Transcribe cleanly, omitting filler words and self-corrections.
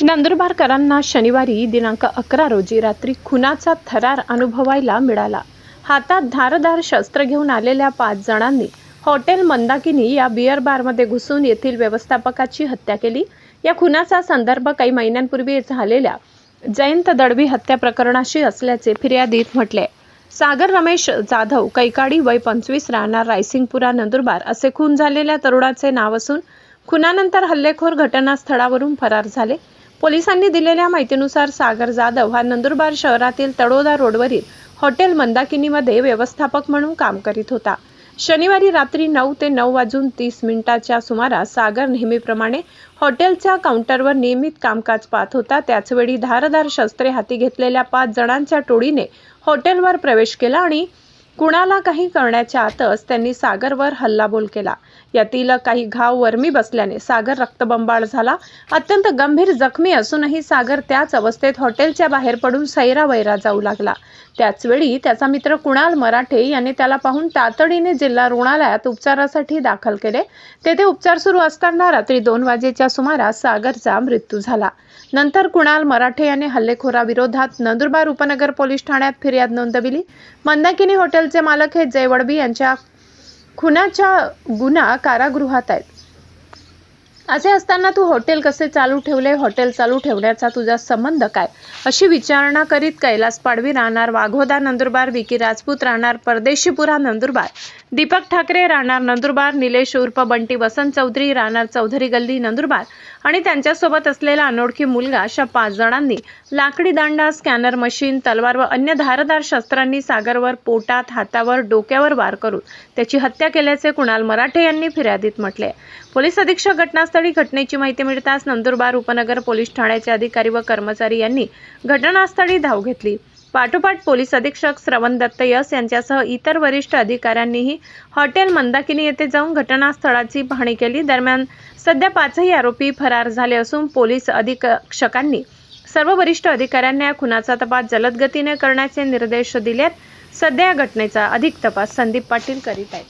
नंदुरबारकरांना शनिवारी दिनांक 11 रोजी रात्री खुनाचा थरार अनुभवायला मिळाला. हातात धारदार शस्त्र घेऊन आलेल्या 5 जणांनी हॉटेल मंदाकिनी या बिअर बारमध्ये घुसून येथील व्यवस्थापकाची हत्या केली. या खुनाचा संदर्भ काही महिन्यांपूर्वी झालेल्या जयंत दळवी हत्या प्रकरणाशी असल्याचे फिर्यादीत म्हटले. सागर रमेश जाधव कैकाडी वय 25 राहणार रायसिंगपुरा नंदुरबार असे खून झालेल्या तरुणाचे नाव असून खुनानंतर हल्लेखोर घटनास्थळावरून फरार झाले. पोलिसांनी दिलेल्या माहितीनुसार सागर जाधव हा नंदुरबार शहरातील तडोदा रोडवरील हॉटेल मंदाकिनीमध्ये व्यवस्थापक म्हणून काम करीत होता. शनिवारी रात्री 9 ते 9:30च्या सुमारास सागर नेहमीप्रमाणे हॉटेलच्या काउंटरवर नियमित कामकाज पाहत होता. त्याचवेळी धारदार शस्त्रे हाती घेतलेल्या 5 जणांच्या टोळीने हॉटेलवर प्रवेश केला आणि कुणाला काही करण्याच्या आतच त्यांनी सागरवर हल्लाबोल केला. यातील काही घाव वर्मी बसल्याने सागर रक्तबंबाळ झाला. अत्यंत गंभीर जखमी असूनही सागर त्याच अवस्थेत हॉटेलच्या बाहेर पडून सैरावैरा जाऊ लागला. त्याचवेळी त्याचा मित्र कुणाल मराठे याने त्याला पाहून तातडीने जिल्हा रुग्णालयात उपचारासाठी दाखल केले. तेथे उपचार सुरू असताना रात्री 2 वाजेच्या सुमारास सागरचा मृत्यू झाला. नंतर कुणाल मराठे याने हल्लेखोराविरोधात नंदुरबार उपनगर पोलीस ठाण्यात फिर्याद नोंदविली. मंदाकिनी हॉटेलचे मालक हे जय वडवी यांच्या खुनाच्या गुन्हा कारागृहात आहेत. असे असताना तू हॉटेल कसे चालू ठेवले? हॉटेल चालू ठेवण्याचा तुझा संबंध काय? अशी विचारणा करीत कैलास पाडवी राहणार वाघोदा नंदुरबार, विकी राजपूत राहणार परदेशीपुरा नंदुरबार, दीपक ठाकरे राहणार नंदुरबार, निलेश उर्फ बंटी वसंत चौधरी राहणार चौधरी गल्ली नंदुरबार आणि त्यांच्यासोबत असलेला अनोळखी मुलगा अशा 5 जणांनी लाकडी दांडा, स्कॅनर मशीन, तलवार व अन्य धारदार शस्त्रांनी सागरवर पोटात, हातावर, डोक्यावर वार करून त्याची हत्या केल्याचे कुणाल मराठे यांनी फिर्यादीत म्हटले. पोलीस अधीक्षक घटनास्थळी घटनेची माहिती मिळताच नंदुरबार उपनगर पोलीस ठाण्याचे अधिकारी व कर्मचारी यांनी घटनास्थळी धाव घेतली. पाठोपाठ पोलीस अधीक्षक श्रवण दत्त यस यांच्यासह इतर वरिष्ठ अधिकाऱ्यांनीही हॉटेल मंदाकिनी येथे जाऊन घटनास्थळाची पाहणी केली. दरम्यान सध्या 5ही आरोपी फरार झाले असून पोलीस अधीक्षकांनी सर्व वरिष्ठ अधिकाऱ्यांना या खुनाचा तपास जलद गतीने करण्याचे निर्देश दिलेत. सध्या या घटनेचा अधिक तपास संदीप पाटील करीत आहेत.